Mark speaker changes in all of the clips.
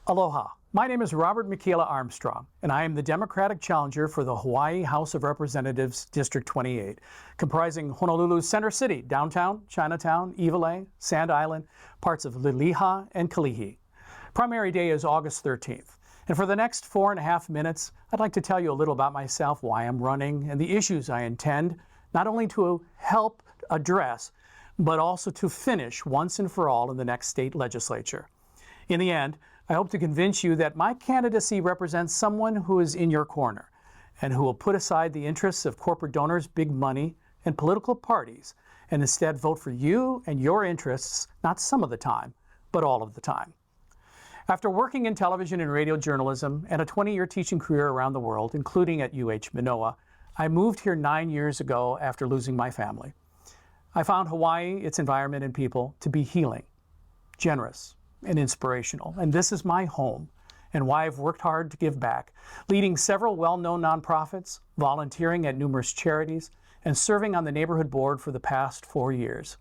Speaker 1: Aloha. My name is Robert Mikala Armstrong, and I am the Democratic challenger for the Hawaii House of Representatives, District 28, comprising Honolulu's Center City, downtown, Chinatown, Iwalei, Sand Island, parts of Liliha, and Kalihi. Primary day is August 13th, and for the next 4.5 minutes, I'd like to tell you a little about myself, why I'm running, and the issues I intend not only to help address, but also to finish once and for all in the next state legislature. In the end, I hope to convince you that my candidacy represents someone who is in your corner and who will put aside the interests of corporate donors, big money, and political parties, and instead vote for you and your interests, not some of the time, but all of the time. After working in television and radio journalism and a 20-year teaching career around the world, including at UH Manoa, I moved here 9 years ago after losing my family. I found Hawaii, its environment and people, to be healing, generous, and inspirational. And this is my home and why I've worked hard to give back, leading several well-known nonprofits, volunteering at numerous charities, and serving on the neighborhood board for the past 4 years.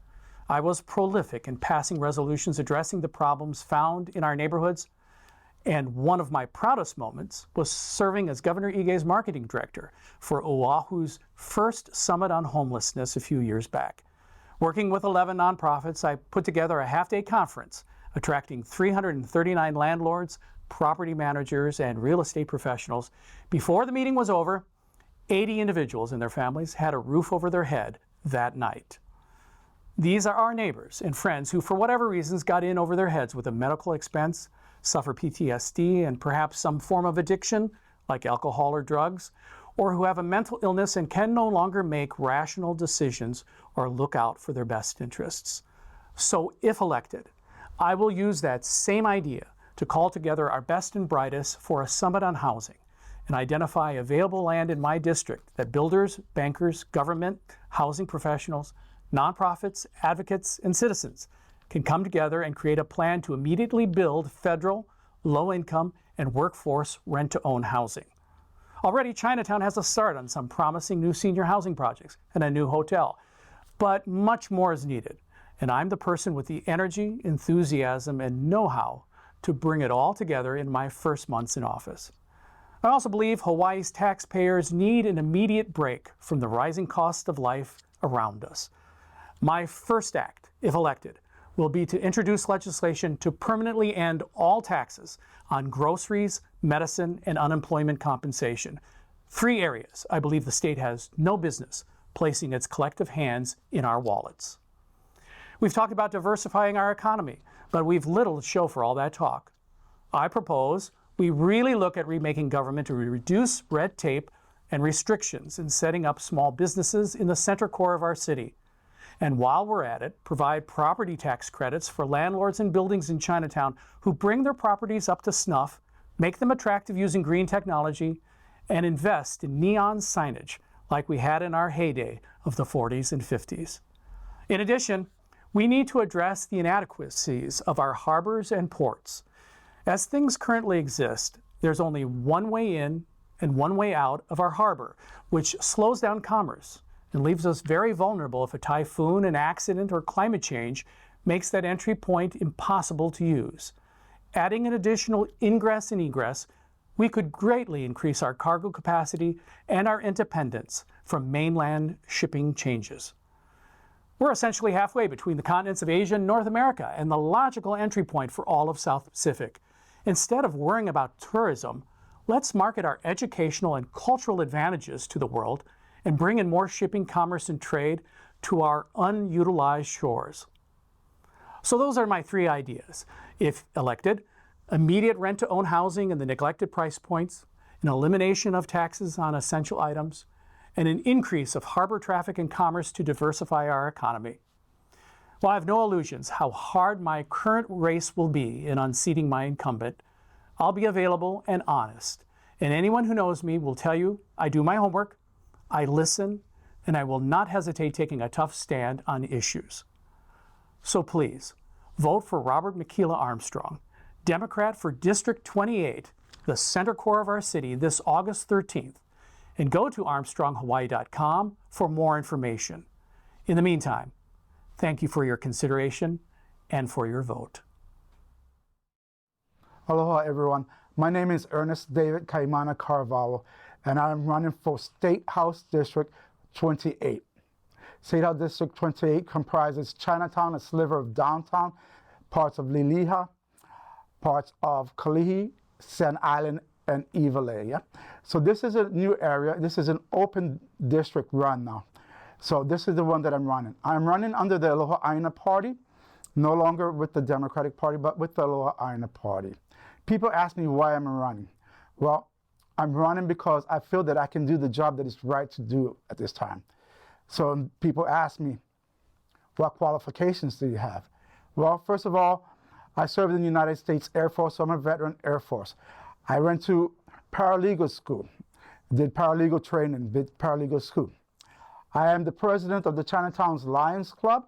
Speaker 1: I was prolific in passing resolutions addressing the problems found in our neighborhoods, and one of my proudest moments was serving as Governor Ige's marketing director for Oahu's first Summit on Homelessness a few years back. Working with 11 nonprofits, I put together a half-day conference attracting 339 landlords, property managers, and real estate professionals. Before the meeting was over, 80 individuals and their families had a roof over their head that night. These are our neighbors and friends who, for whatever reasons, got in over their heads with a medical expense, suffer PTSD, and perhaps some form of addiction, like alcohol or drugs, or who have a mental illness and can no longer make rational decisions or look out for their best interests. So, if elected, I will use that same idea to call together our best and brightest for a summit on housing and identify available land in my district that builders, bankers, government, housing professionals, nonprofits, advocates, and citizens can come together and create a plan to immediately build federal, low-income, and workforce rent-to-own housing. Already, Chinatown has a start on some promising new senior housing projects and a new hotel, but much more is needed. And I'm the person with the energy, enthusiasm, and know-how to bring it all together in my first months in office. I also believe Hawaii's taxpayers need an immediate break from the rising cost of life around us. My first act, if elected, will be to introduce legislation to permanently end all taxes on groceries, medicine, and unemployment compensation. 3 areas I believe the state has no business placing its collective hands in our wallets. We've talked about diversifying our economy, but we've little to show for all that talk. I propose we really look at remaking government to reduce red tape and restrictions in setting up small businesses in the center core of our city. And while we're at it, provide property tax credits for landlords and buildings in Chinatown who bring their properties up to snuff, make them attractive using green technology, and invest in neon signage like we had in our heyday of the 40s and 50s. In addition, we need to address the inadequacies of our harbors and ports. As things currently exist, there's only one way in and one way out of our harbor, which slows down commerce and leaves us very vulnerable if a typhoon, an accident, or climate change makes that entry point impossible to use. Adding an additional ingress and egress, we could greatly increase our cargo capacity and our independence from mainland shipping changes. We're essentially halfway between the continents of Asia and North America and the logical entry point for all of South Pacific. Instead of worrying about tourism, let's market our educational and cultural advantages to the world and bring in more shipping, commerce, and trade to our unutilized shores. So those are my 3 ideas. If elected, immediate rent-to-own housing and the neglected price points, an elimination of taxes on essential items, and an increase of harbor traffic and commerce to diversify our economy. While I have no illusions how hard my current race will be in unseating my incumbent, I'll be available and honest. And anyone who knows me will tell you I do my homework, I listen, and I will not hesitate taking a tough stand on issues. So please, vote for Robert Mikala Armstrong, Democrat for District 28, the center core of our city, this August 13th, and go to armstronghawaii.com for more information. In the meantime, thank you for your consideration and for your vote.
Speaker 2: Aloha everyone, my name is Ernest David Kaimana Caravalho and I'm running for State House District 28. State House District 28 comprises Chinatown, a sliver of downtown, parts of Liliha, parts of Kalihi, Sand Island, and Iwalei. Yeah? So this is a new area. This is an open district run now. So this is the one that I'm running. I'm running under the Aloha Aina Party, no longer with the Democratic Party, but with the Aloha Aina Party. People ask me why I'm running. Well, I'm running because I feel that I can do the job that is right to do at this time. So people ask me, what qualifications do you have? Well, first of all, I served in the United States Air Force, so I'm a veteran Air Force. I went to paralegal school, did paralegal training, did paralegal school. I am the president of the Chinatown's Lions Club.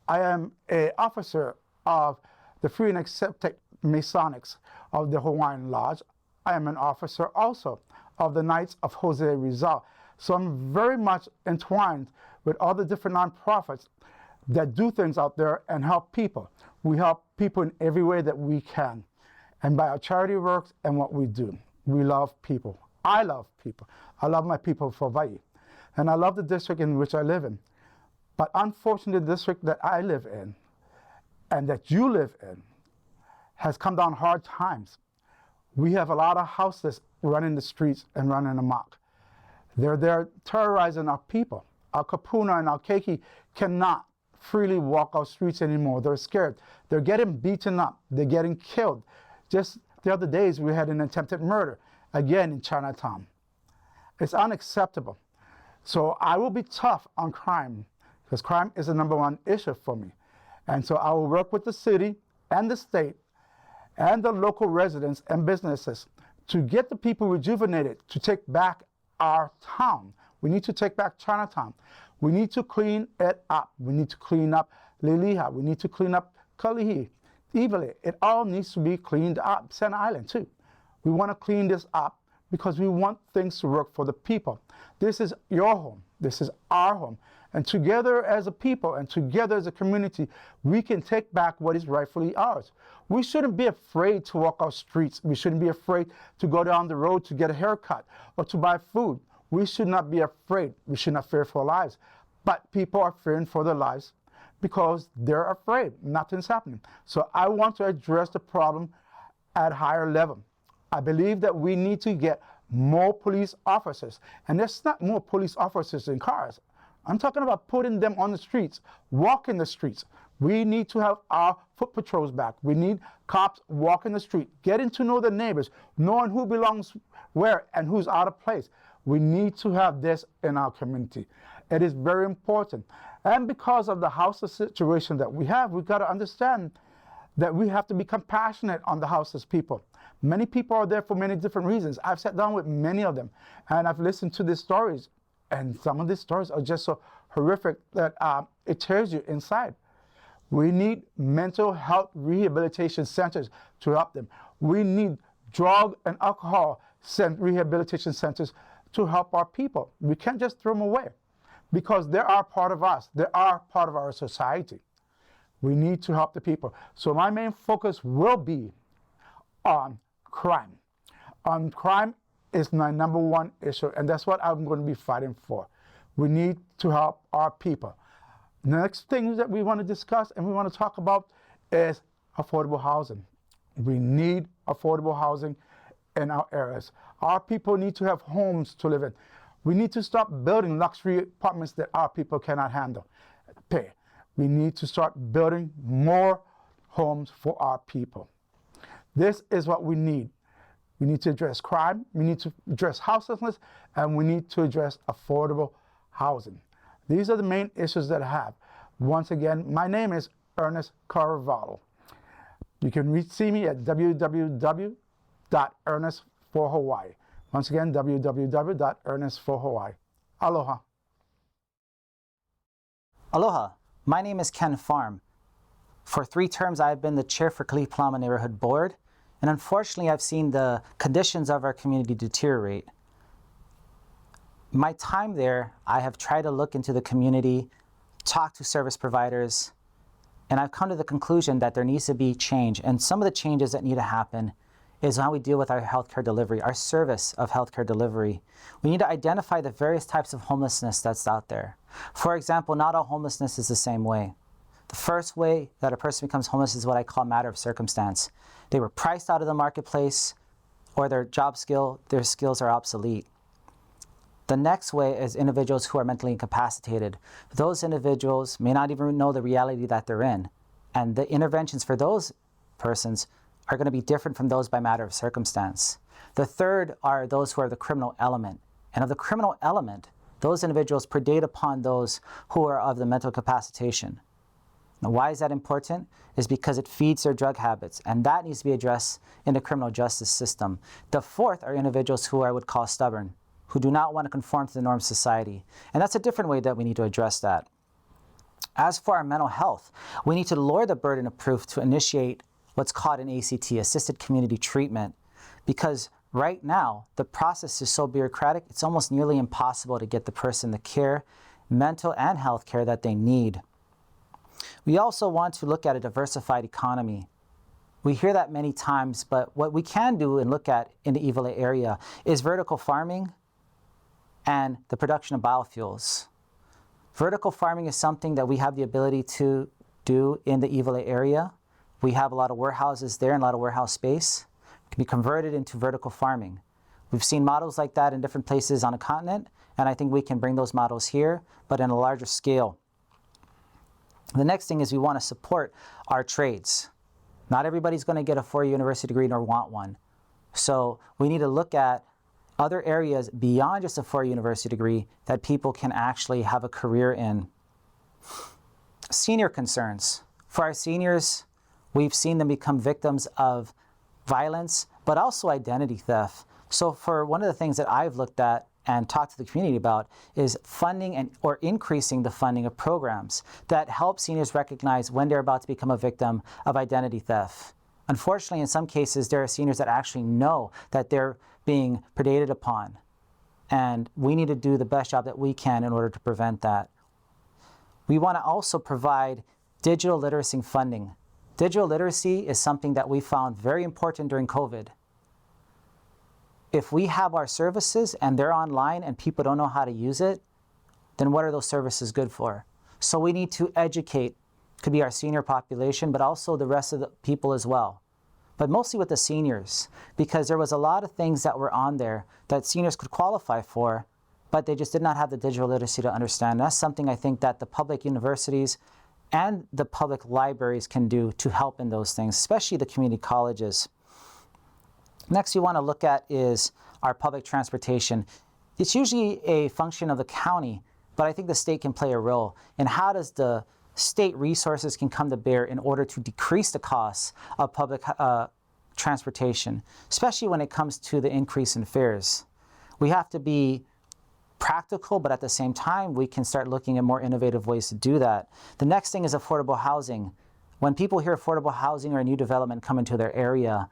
Speaker 2: I am an officer of the Free and Accepted Masonics of the Hawaiian Lodge. I am an officer also of the Knights of Jose Rizal. So I'm very much entwined with all the different nonprofits that do things out there and help people. We help people in every way that we can. And by our charity works and what we do, we love people. I love people. I love my people for Hawaii. And I love the district in which I live in. But unfortunately, the district that I live in and that you live in has come down hard times. We have a lot of houseless running the streets and running amok. They're there terrorizing our people. Our kapuna and our keiki cannot freely walk our streets anymore. They're scared. They're getting beaten up. They're getting killed. Just the other days, we had an attempted murder, again in Chinatown. It's unacceptable. So I will be tough on crime, because crime is the #1 issue for me. And so I will work with the city and the state and the local residents and businesses to get the people rejuvenated, to take back our town. We need to take back Chinatown. We need to clean it up. We need to clean up Liliha. We need to clean up Kalihi, Iwalei. It all needs to be cleaned up. Sand Island too. We want to clean this up because we want things to work for the people. This is your home. This is our home. And together as a people and together as a community, we can take back what is rightfully ours. We shouldn't be afraid to walk our streets. We shouldn't be afraid to go down the road to get a haircut or to buy food. We should not be afraid. We should not fear for our lives. But people are fearing for their lives because they're afraid. Nothing's happening. So I want to address the problem at a higher level. I believe that we need to get more police officers. And there's not more police officers in cars. I'm talking about putting them on the streets, walking the streets. We need to have our foot patrols back. We need cops walking the street, getting to know the neighbors, knowing who belongs where and who's out of place. We need to have this in our community. It is very important. And because of the houseless situation that we have, we've got to understand that we have to be compassionate on the houseless people. Many people are there for many different reasons. I've sat down with many of them and I've listened to these stories. And some of these stories are just so horrific that it tears you inside. We need mental health rehabilitation centers to help them. We need drug and alcohol rehabilitation centers to help our people. We can't just throw them away because they are part of us. They are part of our society. We need to help the people. So my main focus will be on crime. On crime is my #1 issue, and that's what I'm going to be fighting for. We need to help our people. The next thing that we want to discuss and we want to talk about is affordable housing. We need affordable housing in our areas. Our people need to have homes to live in. We need to stop building luxury apartments that our people cannot pay. We need to start building more homes for our people. This is what we need. We need to address crime, we need to address houselessness, and we need to address affordable housing. These are the main issues that I have. Once again, my name is Ernest Caravalho. You can see me at www.ernestforhawaii. Once again, www.ernestforhawaii. Aloha.
Speaker 3: Aloha. My name is Ken Farm. For 3 terms, I've been the chair for Kalihi Palama Neighborhood Board, and unfortunately, I've seen the conditions of our community deteriorate. My time there, I have tried to look into the community, talk to service providers, And I've come to the conclusion that there needs to be change. And some of the changes that need to happen is how we deal with our healthcare delivery, our service of healthcare delivery. We need to identify the various types of homelessness that's out there. For example, not all homelessness is the same way. The first way that a person becomes homeless is what I call matter of circumstance. They were priced out of the marketplace, or their skills are obsolete. The next way is individuals who are mentally incapacitated. Those individuals may not even know the reality that they're in. And the interventions for those persons are going to be different from those by matter of circumstance. The third are those who are the criminal element. And of the criminal element, those individuals predate upon those who are of the mental capacitation. Now, why is that important? Is because it feeds their drug habits, and that needs to be addressed in the criminal justice system. The fourth are individuals who I would call stubborn, who do not want to conform to the norms of society. And that's a different way that we need to address that. As for our mental health, we need to lower the burden of proof to initiate what's called an ACT, assisted community treatment, because right now the process is so bureaucratic, it's almost nearly impossible to get the person the care, mental and health care that they need. We also want to look at a diversified economy. We hear that many times, but what we can do and look at in the Ō'lelo area is vertical farming and the production of biofuels. Vertical farming is something that we have the ability to do in the Ō'lelo area. We have a lot of warehouses there and a lot of warehouse space. It can be converted into vertical farming. We've seen models like that in different places on the continent, and I think we can bring those models here, but in a larger scale. The next thing is we want to support our trades. Not everybody's going to get a 4-year university degree nor want one. So we need to look at other areas beyond just a 4-year university degree that people can actually have a career in. Senior concerns. For our seniors, we've seen them become victims of violence, but also identity theft. So for one of the things that I've looked at and talked to the community about is funding or increasing the funding of programs that help seniors recognize when they're about to become a victim of identity theft. Unfortunately, in some cases, there are seniors that actually know that they're being predated upon. And we need to do the best job that we can in order to prevent that. We want to also provide digital literacy funding. Digital literacy is something that we found very important during COVID. If we have our services and they're online and people don't know how to use it, then what are those services good for? So we need to educate, could be our senior population, but also the rest of the people as well. But mostly with the seniors, because there was a lot of things that were on there that seniors could qualify for, but they just did not have the digital literacy to understand. And that's something I think that the public universities and the public libraries can do to help in those things, especially the community colleges. Next we want to look at is our public transportation. It's usually a function of the county, but I think the state can play a role. And how does the state resources can come to bear in order to decrease the costs of public transportation, especially when it comes to the increase in fares. We have to be practical, but at the same time, we can start looking at more innovative ways to do that. The next thing is affordable housing. When people hear affordable housing or a new development come into their area,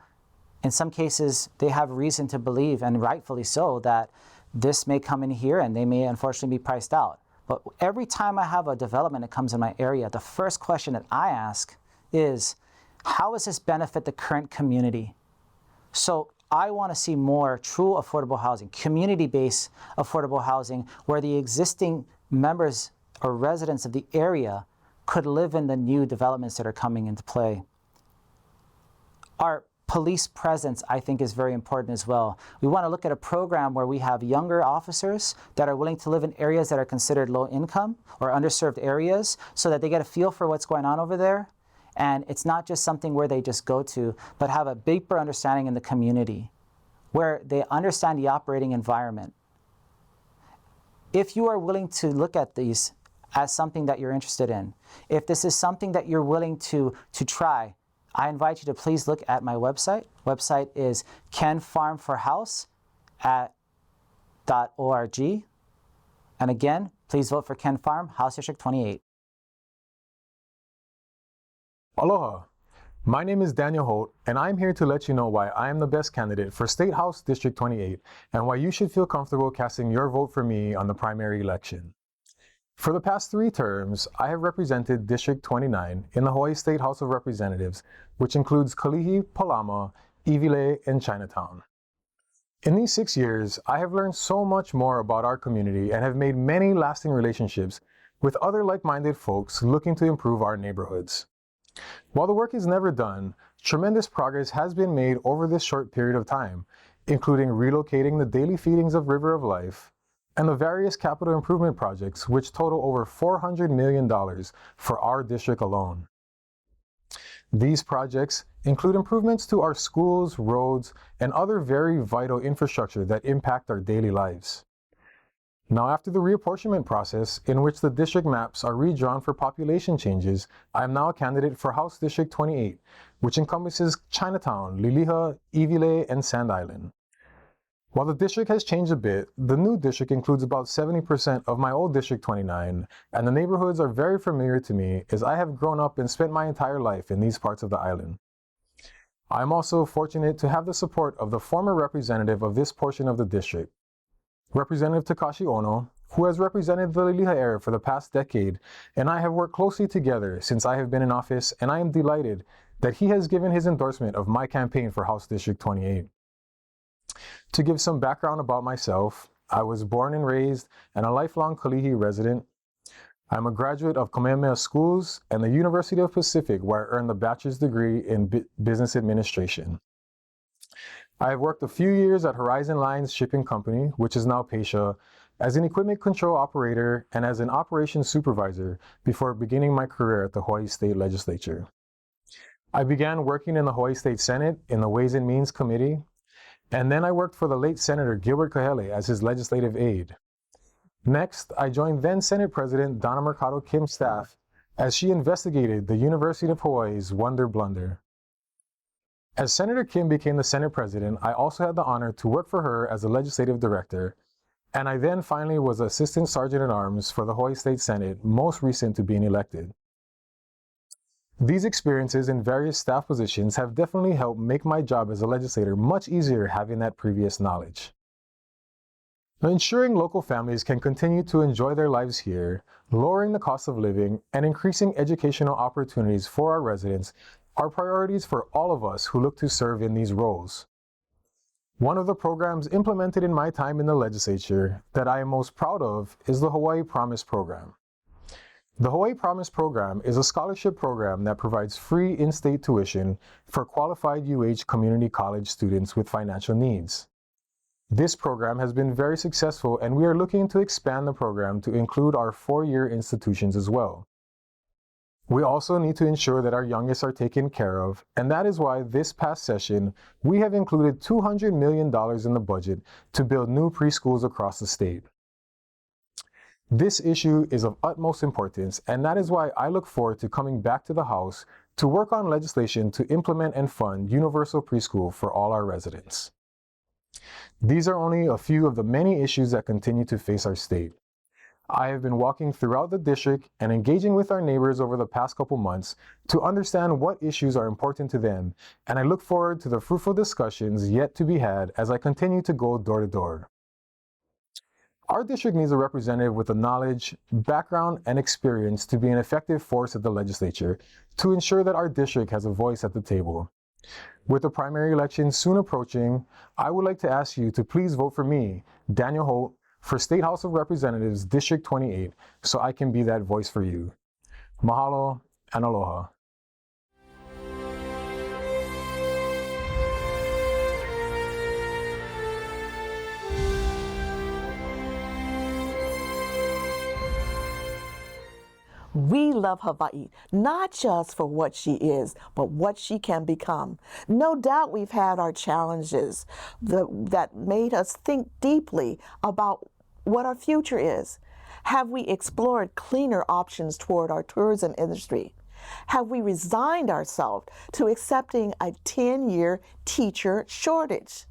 Speaker 3: in some cases, they have reason to believe, and rightfully so, that this may come in here and they may unfortunately be priced out. But every time I have a development that comes in my area, the first question that I ask is, how does this benefit the current community? So I want to see more true affordable housing, community-based affordable housing, where the existing members or residents of the area could live in the new developments that are coming into play. Our police presence, I think, is very important as well. We want to look at a program where we have younger officers that are willing to live in areas that are considered low income or underserved areas so that they get a feel for what's going on over there. And it's not just something where they just go to, but have a deeper understanding in the community, where they understand the operating environment. If you are willing to look at these as something that you're interested in, if this is something that you're willing to try, I invite you to please look at my website. Website is kenfarmforhouse.org. And again, please vote for Ken Farm, House District 28.
Speaker 4: Aloha. My name is Daniel Holt, and I'm here to let you know why I am the best candidate for State House District 28 and why you should feel comfortable casting your vote for me on the primary election. For the past 3 terms, I have represented District 29 in the Hawaii State House of Representatives, which includes Kalihi, Palama, Iwilei, and Chinatown. In these 6 years, I have learned so much more about our community and have made many lasting relationships with other like-minded folks looking to improve our neighborhoods. While the work is never done, tremendous progress has been made over this short period of time, including relocating the daily feedings of River of Life and the various capital improvement projects which total over $400 million for our district alone. These projects include improvements to our schools, roads, and other very vital infrastructure that impact our daily lives. Now, after the reapportionment process, in which the district maps are redrawn for population changes, I am now a candidate for House District 28, which encompasses Chinatown, Liliha, Iwilei, and Sand Island. While the district has changed a bit, the new district includes about 70% of my old District 29, and the neighborhoods are very familiar to me as I have grown up and spent my entire life in these parts of the island. I am also fortunate to have the support of the former representative of this portion of the district, Representative Takashi Ono, who has represented the Liliha area for the past decade, and I have worked closely together since I have been in office, and I am delighted that he has given his endorsement of my campaign for House District 28. To give some background about myself, I was born and raised and a lifelong Kalihi resident. I'm a graduate of Kamehameha Schools and the University of Pacific, where I earned the bachelor's degree in business administration. I have worked a few years at Horizon Lines Shipping Company, which is now Pasha, as an equipment control operator and as an operations supervisor before beginning my career at the Hawaii State Legislature. I began working in the Hawaii State Senate in the Ways and Means Committee, and then I worked for the late Senator Gilbert Kahele as his legislative aide. Next, I joined then Senate President Donna Mercado Kim's staff as she investigated the University of Hawaii's Wonder Blunder. As Senator Kim became the Senate President, I also had the honor to work for her as a legislative director, and I then finally was Assistant Sergeant-at-Arms for the Hawaii State Senate, most recent to being elected. These experiences in various staff positions have definitely helped make my job as a legislator much easier having that previous knowledge. Now, ensuring local families can continue to enjoy their lives here, lowering the cost of living, and increasing educational opportunities for our residents are priorities for all of us who look to serve in these roles. One of the programs implemented in my time in the legislature that I am most proud of is the Hawaii Promise Program. The Hawaii Promise Program is a scholarship program that provides free in-state tuition for qualified UH community college students with financial needs. This program has been very successful, and we are looking to expand the program to include our 4-year institutions as well. We also need to ensure that our youngest are taken care of, and that is why this past session, we have included $200 million in the budget to build new preschools across the state. This issue is of utmost importance, and that is why I look forward to coming back to the House to work on legislation to implement and fund universal preschool for all our residents. These are only a few of the many issues that continue to face our state. I have been walking throughout the district and engaging with our neighbors over the past couple months to understand what issues are important to them, and I look forward to the fruitful discussions yet to be had as I continue to go door to door. Our district needs a representative with the knowledge, background, and experience to be an effective force at the legislature to ensure that our district has a voice at the table. With the primary election soon approaching, I would like to ask you to please vote for me, Daniel Holt, for State House of Representatives District 28, so I can be that voice for you. Mahalo and aloha.
Speaker 5: We love Hawaii, not just for what she is, but what she can become. No doubt we've had our challenges that made us think deeply about what our future is. Have we explored cleaner options toward our tourism industry? Have we resigned ourselves to accepting a 10-year teacher shortage?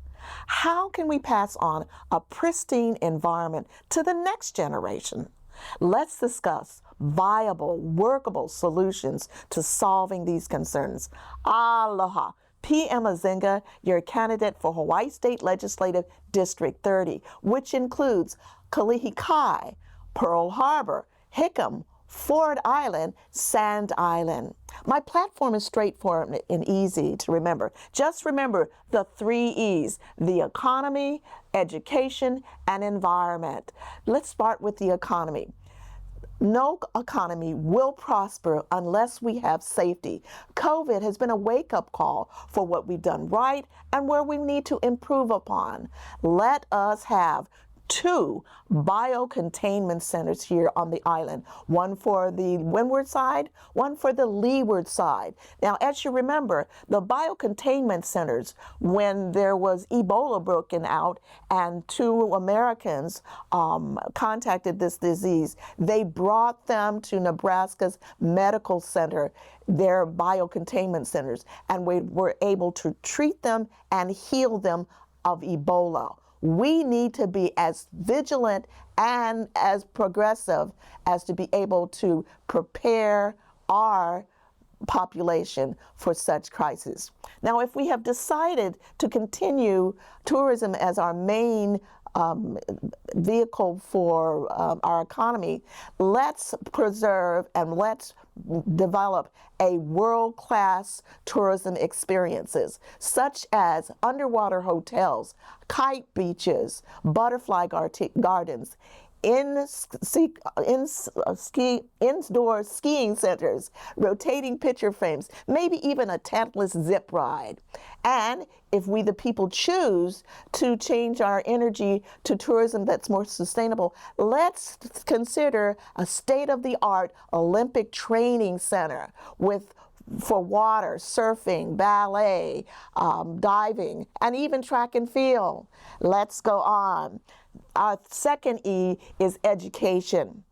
Speaker 5: How can we pass on a pristine environment to the next generation? Let's discuss viable, workable solutions to solving these concerns. Aloha. PM Azinga, your candidate for Hawaii State Legislative District 30, which includes Kalihi Kai, Pearl Harbor, Hickam, Ford Island, Sand Island. My platform is straightforward and easy to remember. Just remember the 3 E's: the economy, education, and environment. Let's start with the economy. No economy will prosper unless we have safety. COVID has been a wake-up call for what we've done right and where we need to improve upon. Let us have 2 biocontainment centers here on the island, one for the windward side, one for the leeward side. Now, as you remember, the biocontainment centers, when there was Ebola broken out and 2 Americans contacted this disease, they brought them to Nebraska's medical center, their biocontainment centers, and we were able to treat them and heal them of Ebola. We need to be as vigilant and as progressive as to be able to prepare our population for such crises. Now, if we have decided to continue tourism as our main vehicle for our economy, let's preserve and let's develop a world-class tourism experiences, such as underwater hotels, kite beaches, butterfly gardens, indoor skiing centers, rotating picture frames, maybe even a tankless zip ride. And if we, the people, choose to change our energy to tourism that's more sustainable, let's consider a state-of-the-art Olympic training center for water, surfing, ballet, diving, and even track and field. Let's go on. Our second E is education.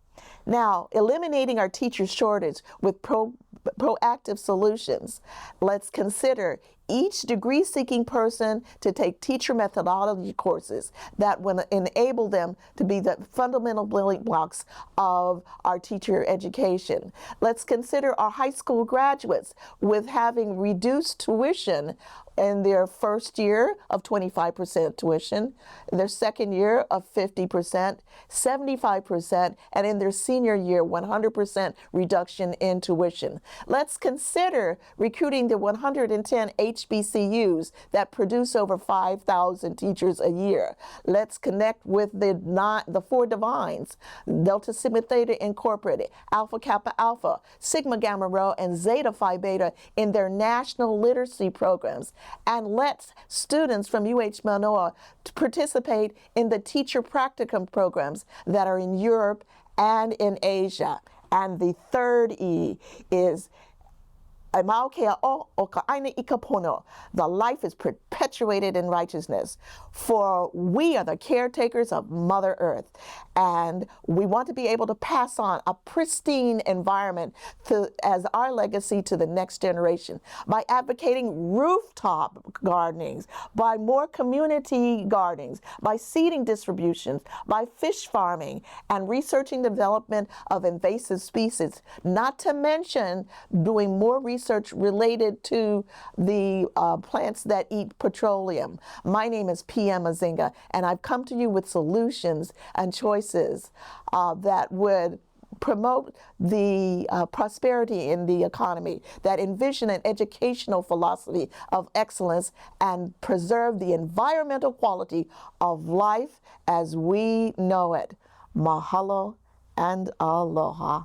Speaker 5: Now, eliminating our teacher shortage with proactive solutions. Let's consider each degree-seeking person to take teacher methodology courses that will enable them to be the fundamental building blocks of our teacher education. Let's consider our high school graduates with having reduced tuition in their first year of 25% tuition, their second year of 50%, 75%, and in their senior year, 100% reduction in tuition. Let's consider recruiting the 110 HBCUs that produce over 5,000 teachers a year. Let's connect with the 4 divines, Delta Sigma Theta Incorporated, Alpha Kappa Alpha, Sigma Gamma Rho, and Zeta Phi Beta in their national literacy programs. And let students from UH Manoa participate in the teacher practicum programs that are in Europe and in Asia. And the third E is the life is perpetuated in righteousness, for we are the caretakers of Mother Earth, and we want to be able to pass on a pristine environment as our legacy to the next generation by advocating rooftop gardenings, by more community gardenings, by seeding distributions, by fish farming, and researching the development of invasive species, not to mention doing more research related to the plants that eat petroleum. My name is PM Azinga, and I've come to you with solutions and choices that would promote the prosperity in the economy, that envision an educational philosophy of excellence and preserve the environmental quality of life as we know it. Mahalo and aloha.